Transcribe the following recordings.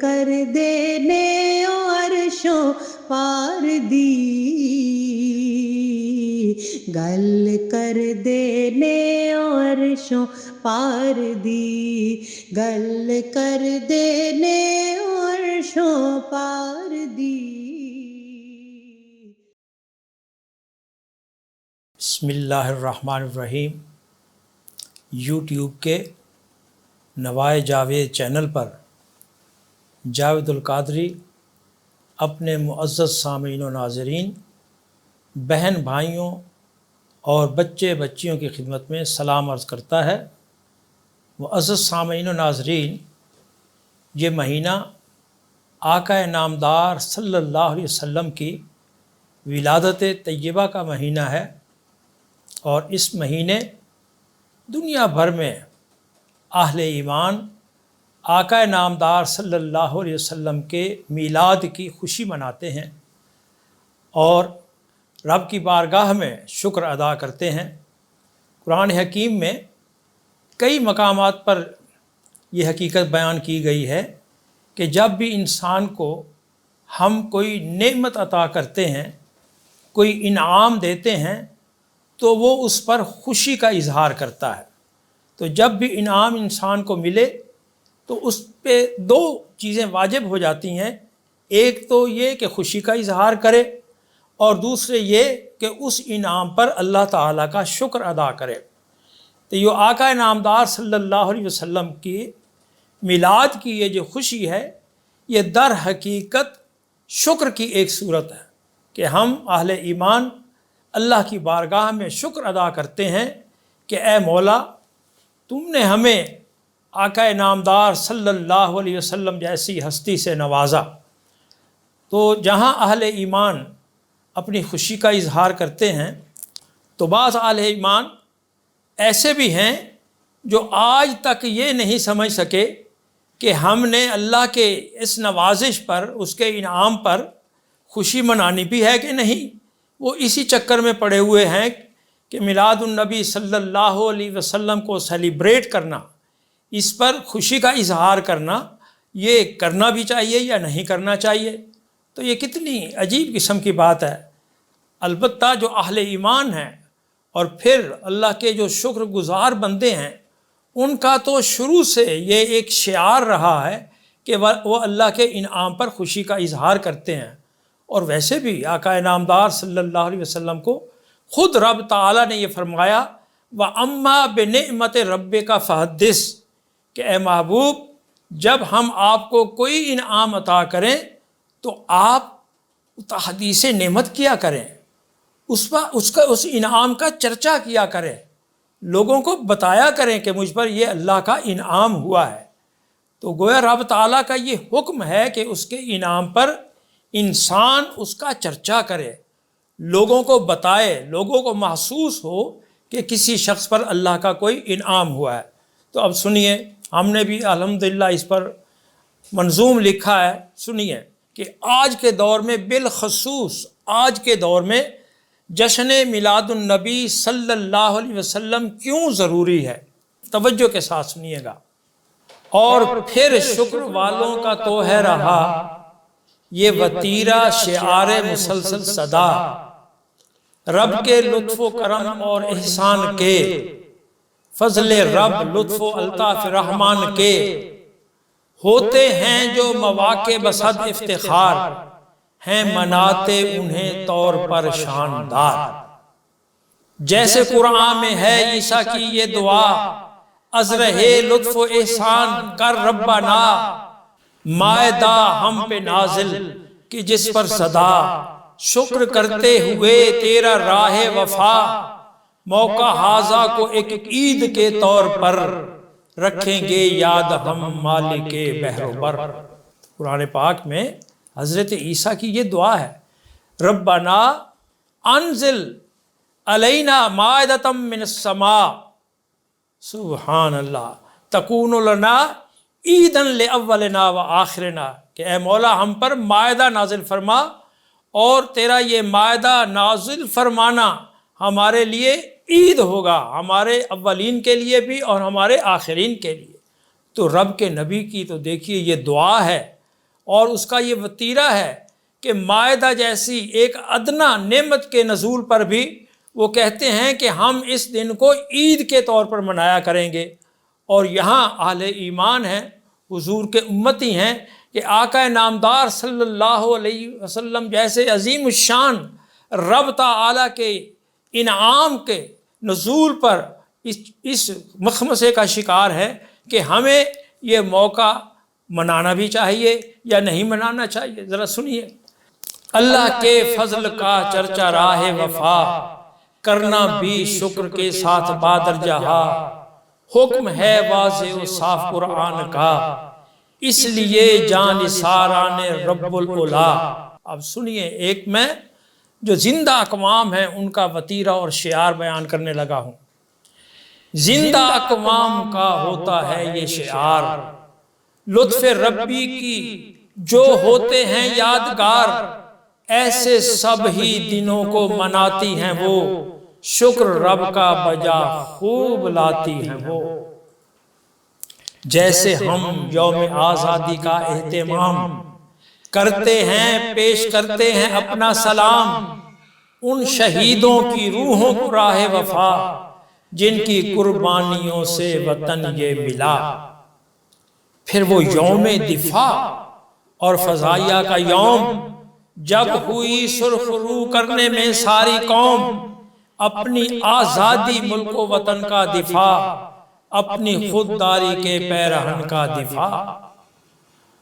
کر دینے عرشوں پار دی، گل کر دینے عرشوں پار دی، گل کر دینے عرشوں پار دی۔ بسم اللہ الرحمن الرحیم۔ یوٹیوب کے نوائے جاوید چینل پر جاوید القادری اپنے معزز سامعین و ناظرین، بہن بھائیوں اور بچے بچیوں کی خدمت میں سلام عرض کرتا ہے۔ معزز سامعین و ناظرین، یہ مہینہ آقا نامدار صلی اللہ علیہ وسلم کی ولادت طیبہ کا مہینہ ہے، اور اس مہینے دنیا بھر میں اہل ایمان آقا نامدار صلی اللہ علیہ وسلم کے میلاد کی خوشی مناتے ہیں اور رب کی بارگاہ میں شکر ادا کرتے ہیں۔ قرآن حکیم میں کئی مقامات پر یہ حقیقت بیان کی گئی ہے کہ جب بھی انسان کو ہم کوئی نعمت عطا کرتے ہیں، کوئی انعام دیتے ہیں، تو وہ اس پر خوشی کا اظہار کرتا ہے۔ تو جب بھی انعام انسان کو ملے تو اس پہ دو چیزیں واجب ہو جاتی ہیں، ایک تو یہ کہ خوشی کا اظہار کرے، اور دوسرے یہ کہ اس انعام پر اللہ تعالیٰ کا شکر ادا کرے۔ تو یہ آقا نامدار صلی اللہ علیہ وسلم کی میلاد کی یہ جو خوشی ہے، یہ در حقیقت شکر کی ایک صورت ہے کہ ہم اہل ایمان اللہ کی بارگاہ میں شکر ادا کرتے ہیں کہ اے مولا، تم نے ہمیں آقا نامدار صلی اللہ علیہ وسلم جیسی ہستی سے نوازا۔ تو جہاں اہل ایمان اپنی خوشی کا اظہار کرتے ہیں، تو بعض اہل ایمان ایسے بھی ہیں جو آج تک یہ نہیں سمجھ سکے کہ ہم نے اللہ کے اس نوازش پر، اس کے انعام پر خوشی منانی بھی ہے کہ نہیں۔ وہ اسی چکر میں پڑے ہوئے ہیں کہ میلاد النبی صلی اللہ علیہ وسلم کو سیلیبریٹ کرنا، اس پر خوشی کا اظہار کرنا، یہ کرنا بھی چاہیے یا نہیں کرنا چاہیے۔ تو یہ کتنی عجیب قسم کی بات ہے۔ البتہ جو اہل ایمان ہیں اور پھر اللہ کے جو شکر گزار بندے ہیں، ان کا تو شروع سے یہ ایک شعار رہا ہے کہ وہ اللہ کے انعام پر خوشی کا اظہار کرتے ہیں۔ اور ویسے بھی آقا نامدار صلی اللہ علیہ وسلم کو خود رب تعالیٰ نے یہ فرمایا، وَأَمَّا بِنِعْمَتِ رَبِّكَ فَحَدِّثْ، کہ اے محبوب، جب ہم آپ کو کوئی انعام عطا کریں تو آپ تحدیث نعمت کیا کریں، اس انعام کا چرچا کیا کریں، لوگوں کو بتایا کریں کہ مجھ پر یہ اللہ کا انعام ہوا ہے۔ تو گویا رب تعالیٰ کا یہ حکم ہے کہ اس کے انعام پر انسان اس کا چرچا کرے، لوگوں کو بتائے، لوگوں کو محسوس ہو کہ کسی شخص پر اللہ کا کوئی انعام ہوا ہے۔ تو اب سنیے، ہم نے بھی الحمدللہ اس پر منظوم لکھا ہے۔ سنیے کہ آج کے دور میں، بالخصوص آج کے دور میں، جشن میلاد النبی صلی اللہ علیہ وسلم کیوں ضروری ہے۔ توجہ کے ساتھ سنیے گا۔ اور پھر شکر والوں کا تو ہے رہا یہ وتیرہ شعار مسلسل صدا، رب کے لطف و کرم اور احسان کے، فضل رب لطف و الطاف رحمان کے، ہوتے ہیں جو مواقع بصد افتخار، ہیں مناتے انہیں طور پر شاندار۔ جیسے قرآن میں ہے عیسیٰ کی یہ دعا، از رہے لطف و احسان کر ربنا، مائدہ ہم پہ نازل کہ جس پر صدا، شکر کرتے ہوئے تیرا راہ وفا، موقع ہاذا کو ایک عید کے طور پر، رکھیں گے یاد ہم مالک بحر و بر۔ قرآن پاک میں حضرت عیسیٰ کی یہ دعا ہے، ربنا انزل علینا مائدۃ من السماء، سبحان اللہ، تکون لنا عیداً لاولنا و آخرنا، کہ اے مولا ہم پر مائدہ نازل فرما، اور تیرا یہ مائدہ نازل فرمانا ہمارے لیے عید ہوگا، ہمارے اولین کے لیے بھی اور ہمارے آخرین کے لیے۔ تو رب کے نبی کی تو دیکھیے یہ دعا ہے، اور اس کا یہ وتیرہ ہے کہ مائدہ جیسی ایک ادنا نعمت کے نزول پر بھی وہ کہتے ہیں کہ ہم اس دن کو عید کے طور پر منایا کریں گے۔ اور یہاں اہل ایمان ہیں، حضور کے امتی ہیں، کہ آقا نامدار صلی اللہ علیہ وسلم جیسے عظیم الشان رب تعالیٰ کے انعام کے نزول پر اس مخمصے کا شکار ہے کہ ہمیں یہ موقع منانا بھی چاہیے یا نہیں منانا چاہیے۔ ذرا سنیے، اللہ کے فضل کا چرچا راہ وفا، کرنا بھی شکر کے ساتھ بادر جہا، حکم ہے واضح و صاف قرآن کا، اس لیے جان نثاران رب العلا۔ اب سنیے، ایک میں جو زندہ اقوام ہیں ان کا وتیرہ اور شعار بیان کرنے لگا ہوں۔ زندہ اقوام کا ہوتا ہے یہ شعار، لطف ربی کی جو ہوتے ہیں یادگار، ایسے سب ہی دنوں کو مناتی ہیں وہ، شکر رب کا بجا خوب لاتی ہیں وہ۔ جیسے ہم یوم آزادی کا اہتمام کرتے ہیں، پیش کرتے ہیں اپنا سلام ان شہیدوں کی روحوں کو راہ وفا، جن کی قربانیوں سے وطن یہ ملا۔ پھر وہ یوم دفاع اور فضائیہ کا یوم، جب ہوئی سرخ رو کرنے میں ساری قوم، اپنی آزادی ملک و وطن کا دفاع، اپنی خودداری کے پیرہن کا دفاع۔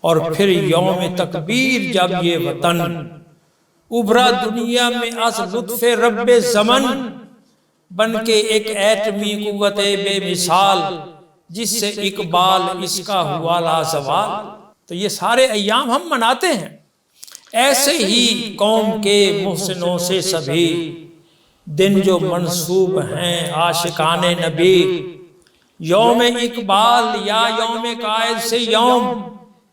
اور پھر یوم تکبیر، جب یہ وطن ابھرا دنیا میں از لطف رب زمن، بن کے ایک ایٹمی قوت بے مثال، جس سے اقبال اس کا ہوا لازوال۔ تو یہ سارے ایام ہم مناتے ہیں۔ ایسے ہی قوم کے محسنوں سے سبھی دن جو منسوب ہیں عاشقان نبی، یوم اقبال یا یوم قائد سے یوم،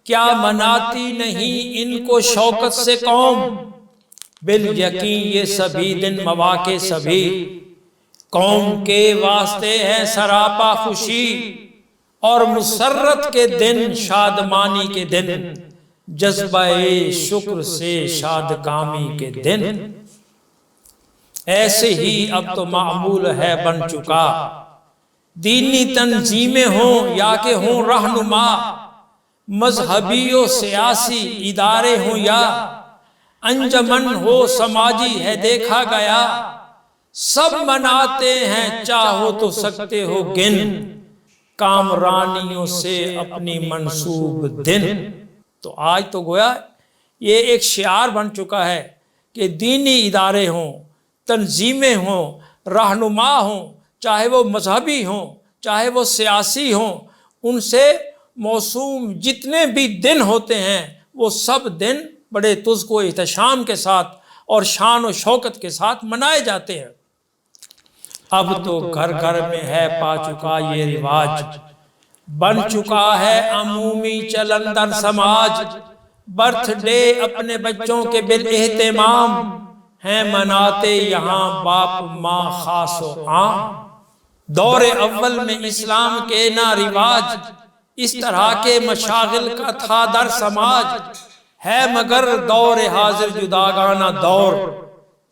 کیا مناتی نہیں ان کو شوکت سے قوم؟ بالیقین یہ سبھی دن مواقع سبھی قوم کے واسطے ہے سراپا خوشی، اور مسرت کے دن شادمانی کے دن، جذبہ شکر سے شاد کامی کے دن۔ ایسے ہی اب تو معمول ہے بن چکا، دینی تنظیمیں ہوں یا کہ ہوں رہنما، مذہبی و سیاسی ادارے ہوں یا انجمن ہو سماجی ہے دیکھا گیا، سب مناتے ہیں چاہو تو سکتے ہو گن، کامرانیوں سے اپنی منسوب دن۔ تو آج تو گویا یہ ایک شعار بن چکا ہے کہ دینی ادارے ہوں، تنظیمیں ہوں، رہنما ہوں، چاہے وہ مذہبی ہوں، چاہے وہ سیاسی ہوں، ان سے موسوم جتنے بھی دن ہوتے ہیں وہ سب دن بڑے تزک و احتشام کے ساتھ اور شان و شوکت کے ساتھ منائے جاتے ہیں۔ اب تو گھر گھر میں ہے پا چکا یہ رواج، بن چکا ہے عمومی چلن در سماج، برتھ ڈے اپنے بچوں کے بالاہتمام، ہیں مناتے یہاں باپ ماں خاص و عام۔ دور اول میں اسلام کے نہ رواج، اس طرح کے مشاغل کا تھا در سماج، ہے مگر دور حاضر جداگانہ دور،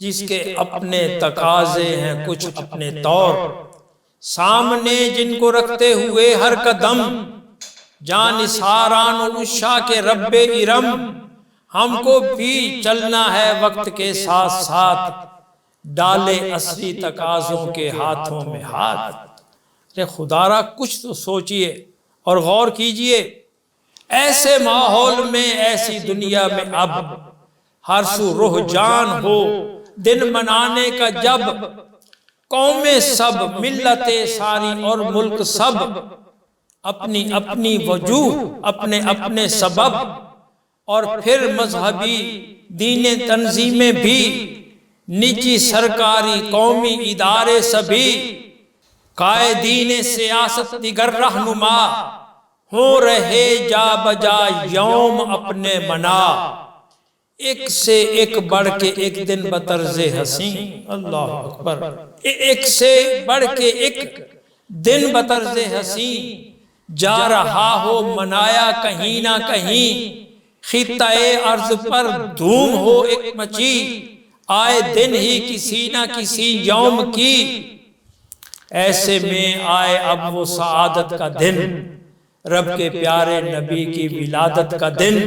جس کے اپنے تقاضے ہیں کچھ اپنے طور، سامنے جن کو رکھتے ہوئے ہر قدم، جان نثاران و عشاق کے رب ارم، ہم کو بھی چلنا ہے وقت کے ساتھ ساتھ، ڈالے عصری تقاضوں کے ہاتھوں میں ہاتھ۔ خدا را کچھ تو سوچئے اور غور کیجئے، ایسے ماحول میں ایسی دنیا میں اب ہر سو روح جان ہو دن منانے کا جب، قومیں سب ملت ساری اور ملک سب، اپنی اپنی وجوہ اپنے اپنے سبب، اور پھر مذہبی دین تنظیمیں بھی، نجی سرکاری قومی ادارے سبھی، قائدین سیاست دیگر رہنما، ہوں رہے جا بجا یوم اپنے منا، ایک سے ایک بڑھ کے ایک دن بطرز حسین۔ اللہ اکبر، ایک سے بڑھ کے ایک دن بطرز حسین، جا رہا ہو منایا کہیں نہ کہیں، خطہ ارض پر دھوم ہو ایک مچی، آئے دن ہی کسی نہ کسی یوم کی، ایسے میں آئے اب وہ سعادت کا دن، رب کے پیارے نبی کی ولادت کا دن،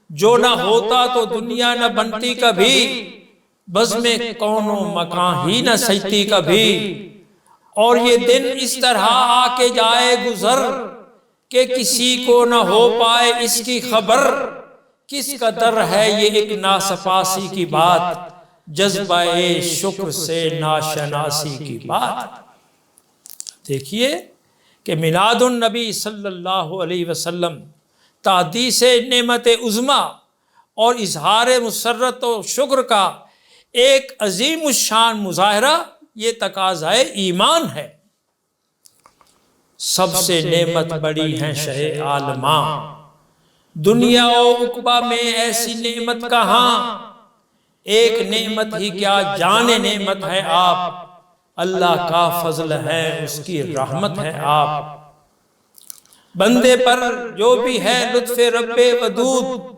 جو نہ ہوتا تو دنیا نہ بنتی کبھی، بزم کون و مکان ہی نہ سجتی کبھی، اور یہ دن اس طرح آ کے جائے گزر کہ کسی کو نہ ہو پائے اس کی خبر، کس قدر ہے یہ ایک ناسپاسی کی بات، جذبہ شکر سے ناشناسی کی بات۔ دیکھیے کہ میلاد النبی صلی اللہ علیہ وسلم تحدیث نعمت عظمیٰ اور اظہار مسرت و شکر کا ایک عظیم الشان مظاہرہ، یہ تقاضۂ ایمان ہے۔ سب سے نعمت بڑی ہیں شہ عالماں، دنیا و عقبہ میں ایسی نعمت کہاں، ایک نعمت ہی کیا جان نعمت ہے آپ، اللہ کا فضل ہے اس کی رحمت ہے آپ، بندے پر جو بھی ہے لطف رب ودود،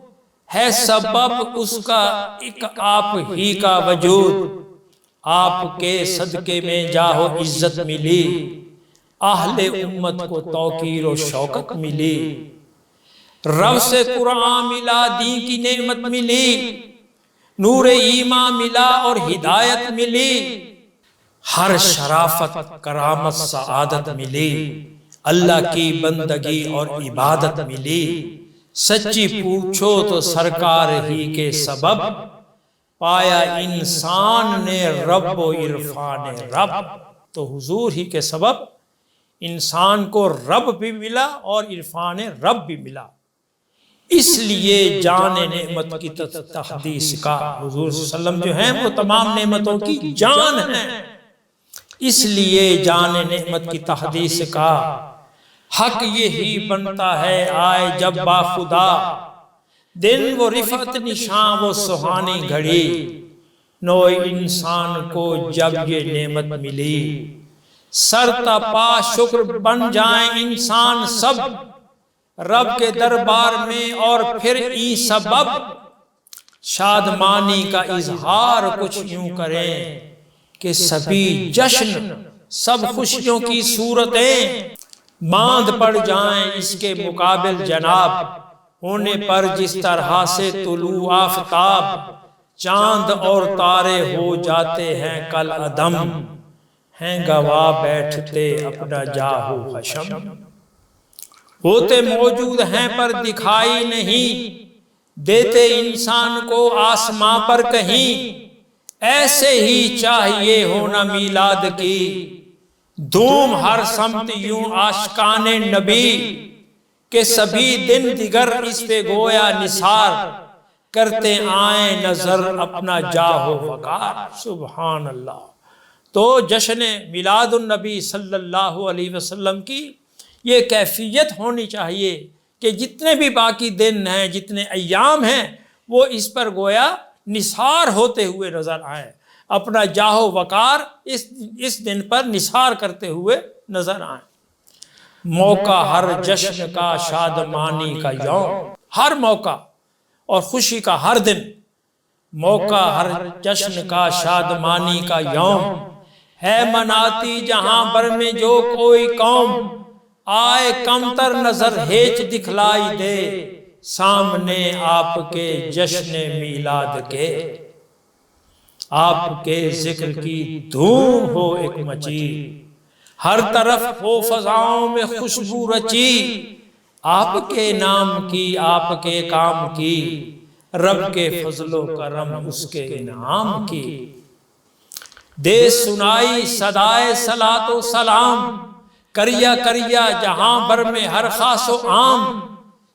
ہے سبب اس کا ایک آپ ہی کا وجود، آپ کے صدقے میں جاہ و عزت ملی، اہل امت کو توقیر و شوکت ملی، رب سے قرآن ملا، دین کی نعمت ملی، نور ایمان ملا اور ہدایت ملی، ہر شرافت کرامت سعادت ملی، اللہ کی بندگی اور عبادت ملی، سچی پوچھو تو سرکار ہی کے سبب، پایا انسان نے رب و عرفان رب، تو حضور ہی کے سبب انسان کو رب بھی ملا اور عرفان رب بھی ملا، اس لیے جان نعمت کی تحدیث کا، حضور صلی اللہ علیہ وسلم جو ہیں وہ تمام نعمتوں کی جان ہیں، اس لیے جان نعمت کی تحدیث کا حق یہی بنتا ہے، آئے جب با خدا دن وہ رفعت نشان وہ سہانی گھڑی، نو انسان کو جب یہ نعمت ملی، سر تا پا شکر بن جائیں انسان سب، رب کے دربار میں اور پھر ای سبب، شادمانی کا اظہار کچھ یوں کریں کہ سبھی جشن سب خوشیوں کی صورتیں، باندھ پڑ جائیں اس کے مقابل جناب، ہونے پر جس طرح سے طلوع آفتاب، چاند اور تارے ہو جاتے ہیں کل عدم، ہیں گواہ بیٹھتے اپنا جاہو حشم، ہوتے موجود ہیں پر دکھائی نہیں دیتے انسان کو آسماں پر کہیں، ایسے ہی چاہیے ہونا میلاد کی دھوم ہر سمت یوں عاشقان نبی، کہ سبھی دن دیگر اس پہ گویا نثار، کرتے آئیں نظر اپنا جاہ و وقار، سبحان اللہ۔ تو جشن میلاد النبی صلی اللہ علیہ وسلم کی یہ کیفیت ہونی چاہیے کہ جتنے بھی باقی دن ہیں، جتنے ایام ہیں، وہ اس پر گویا نثار ہوتے ہوئے نظر آئیں، اپنا جاہ و وقار اس دن پر نثار کرتے ہوئے نظر آئیں۔ موقع ہر جشن کا شادمانی کا یوم، ہر موقع اور خوشی کا ہر دن، موقع ہر جشن کا شادمانی کا یوم، ہے مناتی جہاں بھر میں جو کوئی قوم، آئے کمتر نظر ہیچ دکھلائی دے، سامنے آپ کے جشن میلاد کے، آپ کے ذکر کی دھوم ہو ایک مچی، ہر طرف ہو فضاؤں میں خوشبو رچی، آپ کے نام کی آپ کے کام کی، رب کے فضل و کرم اس کے انعام کی، دے سنائی صدائے صلاۃ و سلام، کریا کریا جہاں بھر میں ہر خاص و عام،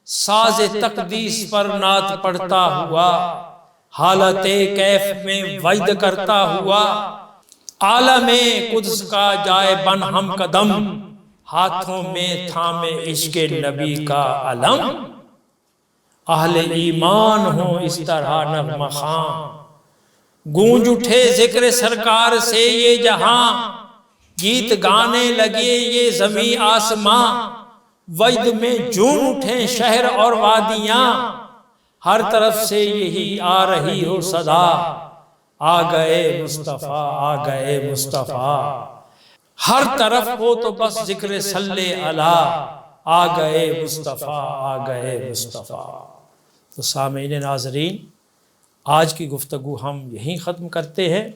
ساز تقدیس پر نعت پڑھتا ہوا، حالت کیف میں وجد کرتا ہوا، عالم قدس کا جائے بن ہم قدم، ہاتھوں میں تھامے عشق نبی کا علم، اہل ایمان ہوں اس طرح نغمہ خواں، گونج اٹھے ذکر سرکار سے یہ جہاں، گیت گانے لگے یہ زمین آسماں، وجد میں جھوم اٹھیں شہر اور وادیاں، ہر طرف سے یہی آ رہی ہو صدا، آ گئے مصطفیٰ، آ گئے مصطفیٰ۔ ہر طرف ہو تو بس ذکر صلی علی، آ گئے مصطفیٰ، آ گئے مصطفیٰ۔ تو سامعین ناظرین، آج کی گفتگو ہم یہیں ختم کرتے ہیں۔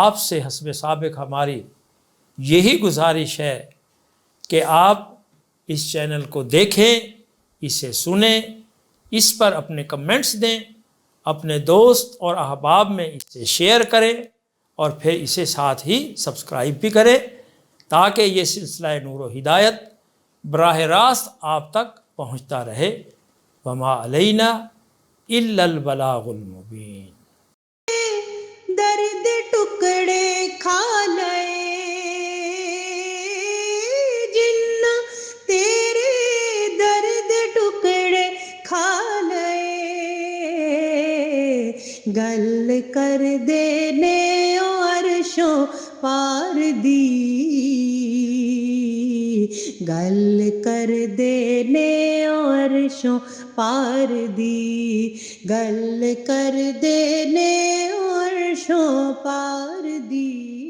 آپ سے حسب سابق ہماری یہی گزارش ہے کہ آپ اس چینل کو دیکھیں، اسے سنیں، اس پر اپنے کمنٹس دیں، اپنے دوست اور احباب میں اسے شیئر کریں، اور پھر اسے ساتھ ہی سبسکرائب بھی کریں، تاکہ یہ سلسلہ نور و ہدایت براہ راست آپ تک پہنچتا رہے۔ وما علینا الا البلاغ المبین۔ درد ٹکڑے کھا لئے جنا، تیرے درد ٹکڑے کھا لئے، گل کر دینے عرشوں پار دی، گل کر دینے عرشوں پار دی، گل کر دینے عرشوں پار دی۔